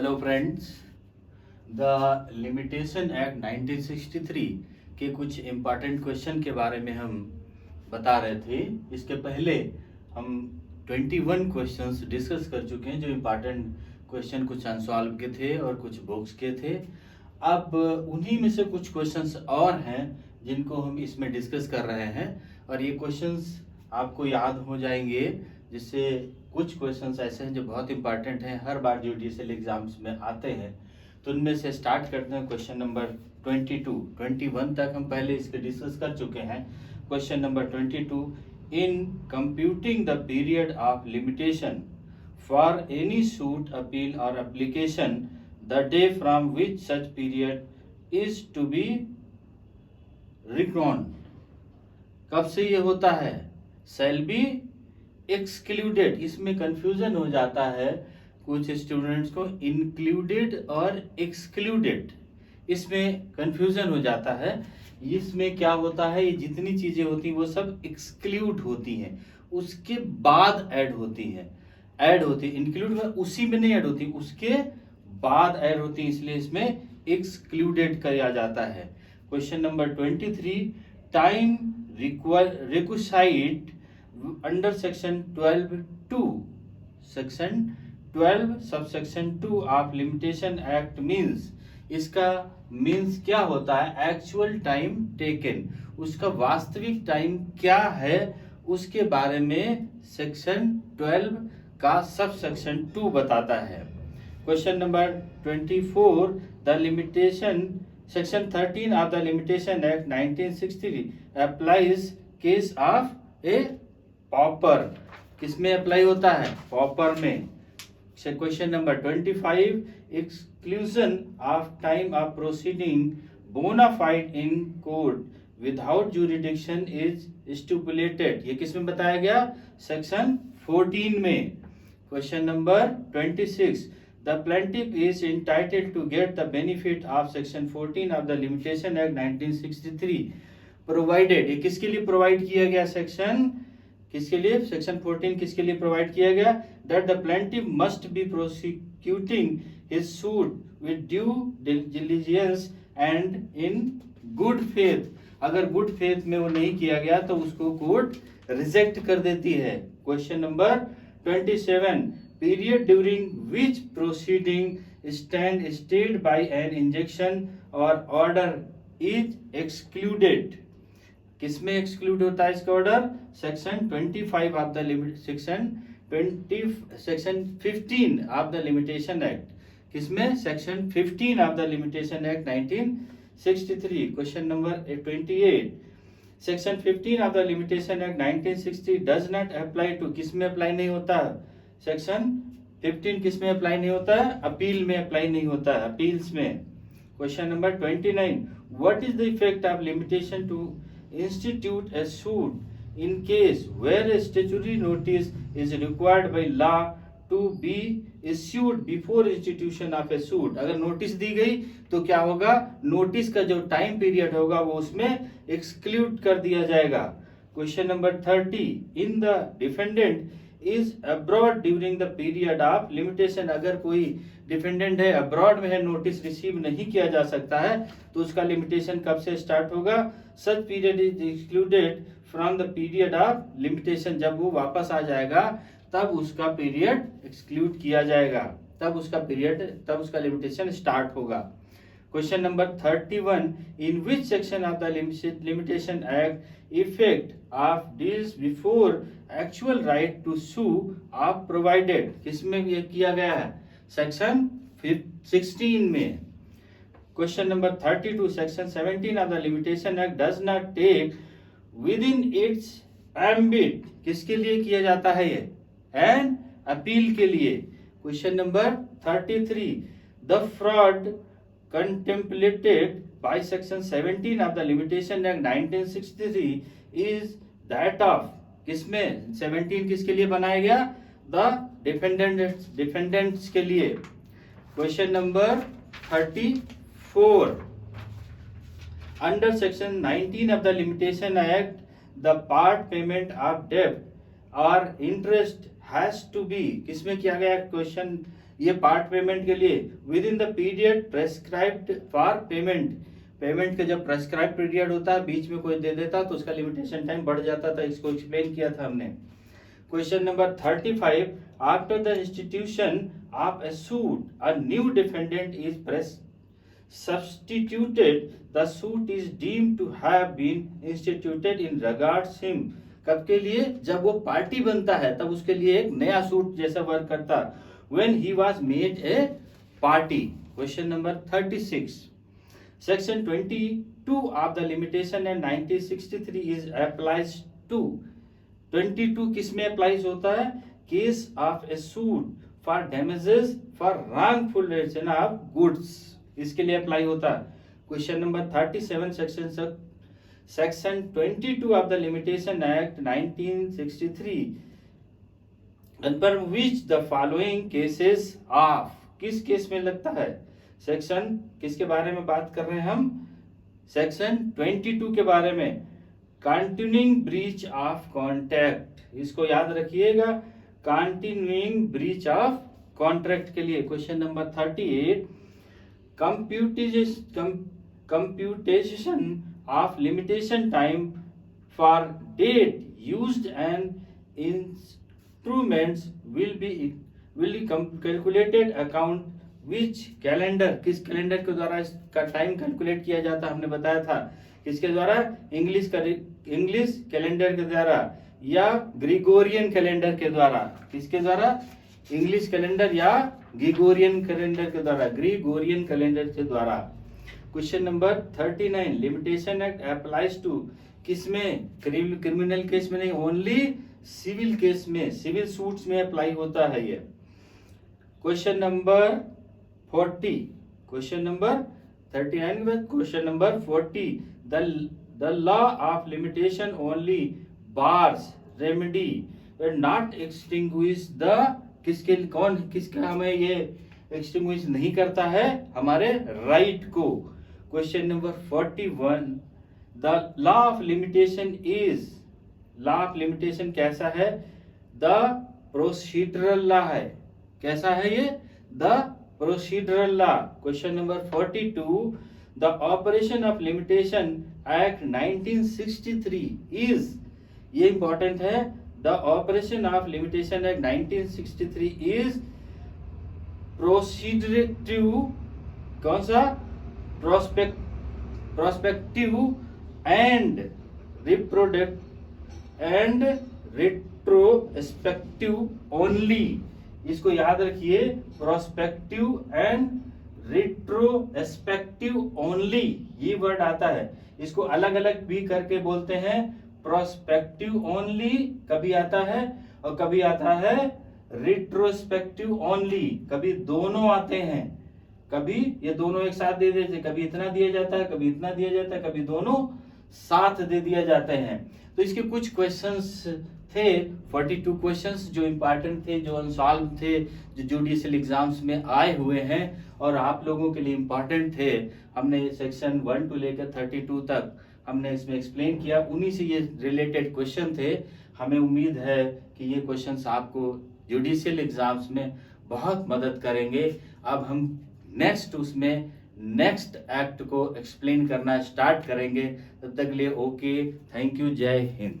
Hello friends, the limitation act 1963 के कुछ important question के बारे में हम बता रहे थे। इसके पहले हम 21 क्वेश्चंस डिस्कस कर चुके हैं, जो इम्पॉर्टेंट क्वेश्चन कुछ अनसॉल्व के थे और कुछ बुक्स के थे। अब उन्हीं में से कुछ क्वेश्चंस और हैं जिनको हम इसमें डिस्कस कर रहे हैं, और ये क्वेश्चंस आपको याद हो जाएंगे, जिससे कुछ क्वेश्चंस ऐसे हैं जो बहुत इंपॉर्टेंट हैं, हर बार जुडिशियल एग्जाम्स में आते हैं। तो उनमें से स्टार्ट करते हैं क्वेश्चन नंबर 22। 21 तक हम पहले इसके डिस्कस कर चुके हैं। Question number 22, in computing the period of limitation for any suit, appeal or application, the day from which such period is to be reckon, कब से ये होता है? Shall be excluded. इसमें कंफ्यूजन हो जाता है कुछ स्टूडेंट्स को, इंक्लूडेड और एक्सक्लूडेड, इसमें कंफ्यूजन हो जाता है। इसमें क्या होता है, ये जितनी चीजें होती हैं वो सब एक्सक्लूड होती हैं, उसके बाद ऐड होती हैं। इंक्लूड में उसी में नहीं ऐड होती, उसके बाद ऐड होती है, इसलिए इसमें एक्सक्लूडेड किया जाता है। Question number 23, time required under section 12(2), section 12 subsection 2 of limitation act means, इसका मीन्स क्या होता है? एक्चुअल टाइम टेकन, उसका वास्तविक टाइम क्या है उसके बारे में सेक्शन 12 का सबसेक्शन 2 बताता है। Question number 24, the limitation section 13 of the limitation act 1963 applies case of a pauper, किसमें अप्लाई होता है? पॉपर में। Question number 25, exclusion of time of proceeding bona fide in court without jurisdiction is stipulated, ये किसमें बताया गया? सेक्शन 14 में। Question number 26, the plaintiff is entitled to get the benefit of section 14 of the limitation act 1963 provided, ये किसके लिए provide किया गया? किसके लिए? सेक्शन 14 किसके लिए प्रोवाइड किया गया? That the plaintiff must be prosecuting his suit with due diligence and in good faith. अगर गुड फेथ में वो नहीं किया गया तो उसको कोर्ट रिजेक्ट कर देती है। Question number 27, period during which proceeding stand stayed by an injection or order is excluded, किसमें एक्सक्लूड होता है इसका order? Section 25 of the limit section 15 of the limitation act, किसमें? Section 15 of the limitation act 1963। Question number 28, section 15 of the limitation act 1960 does not apply to, किसमें apply नहीं होता? Section 15 किसमें apply नहीं होता है? अपील में अप्लाई नहीं होता है, अपील्स में। Question number 29, what is the effect of limitation to institute a suit in case where a statutory notice is required by law to be issued before institution of a suit। अगर notice दी गई तो क्या होगा? Notice का जो time period होगा वो उसमें एक्सक्लूड कर दिया जाएगा। Question number 30, in the defendant is abroad during the period of limitation, अगर कोई डिफेंडेंट है, अब्रॉड में है, नोटिस रिसीव नहीं किया जा सकता है, तो उसका लिमिटेशन कब से स्टार्ट होगा? सच period is excluded from the period of limitation, जब वो वापस आ जाएगा तब उसका पीरियड एक्सक्लूड किया जाएगा, तब उसका लिमिटेशन स्टार्ट होगा। Question number 31, in which section of the limitation act effect of deals before actual right to sue of provided, किसमें ये किया गया है? सेक्शन 16 में। Question number 32, section 17 of the limitation act does not take within its ambit, किसके लिए किया जाता है ये? एन अपील के लिए। Question number 33, the fraud contemplated by section 17 of the limitation act 1963 is that of, किसमें? 17 किसके लिए बनाया गया? the defendants के लिए। Question number 34, under section 19 of the limitation act the part payment of debt or interest has to be, किसमें किया गया? क्वेश्चन ये पार्ट पेमेंट के लिए with in the period prescribed for payment, payment का जब प्रेस्क्राइब पीरियड होता है बीच में कोई दे देता तो उसका लिमिटेशन टाइम बढ़ जाता था, इसको एक्सप्लेन किया था हमने। Question number 35, after the institution of A suit a new defendant is press substituted, the suit is deemed to have been instituted in regards him। कब के लिए? जब वो पार्टी बनता है तब उसके लिए एक नया सूट जैसा वर्क करता, when he was made a party। Question number 36, section 22 of the limitation and 1963 is applies to 22 किस में अप्लाइज होता है? Case of A suit for damages for wrongful retention of goods, इसके लिए अप्लाई होता है। Question number 37, section 22 of the limitation act 1963 पर which the following cases of, किस केस में लगता है? सेक्शन किसके बारे में बात कर रहे हैं हम? सेक्शन 22 के बारे में, कंटिन्यूइंग ब्रीच ऑफ कॉन्ट्रैक्ट, इसको याद रखिएगा, कंटिन्यूइंग ब्रीच ऑफ कॉन्ट्रैक्ट के लिए। Question number 38, computation of limitation time for date used and instruments will be calculated account which calendar, किस कैलेंडर के द्वारा इसका टाइम कैलकुलेट किया जाता, हमने बताया था किसके द्वारा? इंग्लिश कैलेंडर के द्वारा या ग्रिगोरियन कैलेंडर के द्वारा। किसके द्वारा? इंग्लिश कैलेंडर या ग्रिगोरियन कैलेंडर के द्वारा, ग्रिगोरियन कैलेंडर के द्वारा। Question number 39, limitation act applies to, किसमें? क्रिमिनल केस में नहीं, ओनली सिविल केस में, सिविल सूट्स में अप्लाई होता है ये। क्वेश्चन नंबर 40, क्वेश्चन नंबर 39 के बाद question number 40, the law of limitation only bars remedy not extinguish the, किसके कौन किसका हमें ये एक्सटिंग्विश नहीं करता है? हमारे राइट को। Question number 41, the law of limitation is, law of limitation कैसा है? द प्रोसीडरल लॉ है। कैसा है ये? The procedural law. Question number 42, the operation of limitation act 1963 is, ये इंपॉर्टेंट है, the operation of limitation act 1963 is prospective, कौन सा? prospective and retrospective only, इसको याद रखिए, प्रोस्पेक्टिव एंड रिट्रोस्पेक्टिव ओनली, ये वर्ड आता है। इसको अलग अलग भी करके बोलते हैं, प्रोस्पेक्टिव ओनली कभी आता है और कभी आता है रिट्रोस्पेक्टिव ओनली, कभी दोनों आते हैं, कभी ये दोनों एक साथ दे देते, कभी इतना दिया जाता है, कभी इतना दिया जाता है, कभी दोनों साथ दे दिया जाते हैं। तो इसके कुछ क्वेश्चंस थे, 42 क्वेश्चंस जो इंपॉर्टेंट थे, जो अनसॉल्व थे, जो जुडिशियल एग्जाम्स में आए हुए हैं और आप लोगों के लिए इंपॉर्टेंट थे। हमने सेक्शन 1 to लेकर 32 तक हमने इसमें एक्सप्लेन किया, उन्हीं से ये रिलेटेड क्वेश्चन थे। हमें उम्मीद है कि ये क्वेश्चंस आपको जुडिशियल एग्जाम्स में बहुत मदद करेंगे। अब हम नेक्स्ट एक्ट को एक्सप्लेन करना स्टार्ट करेंगे। तब तक के लिए ओके, थैंक यू, जय हिंद।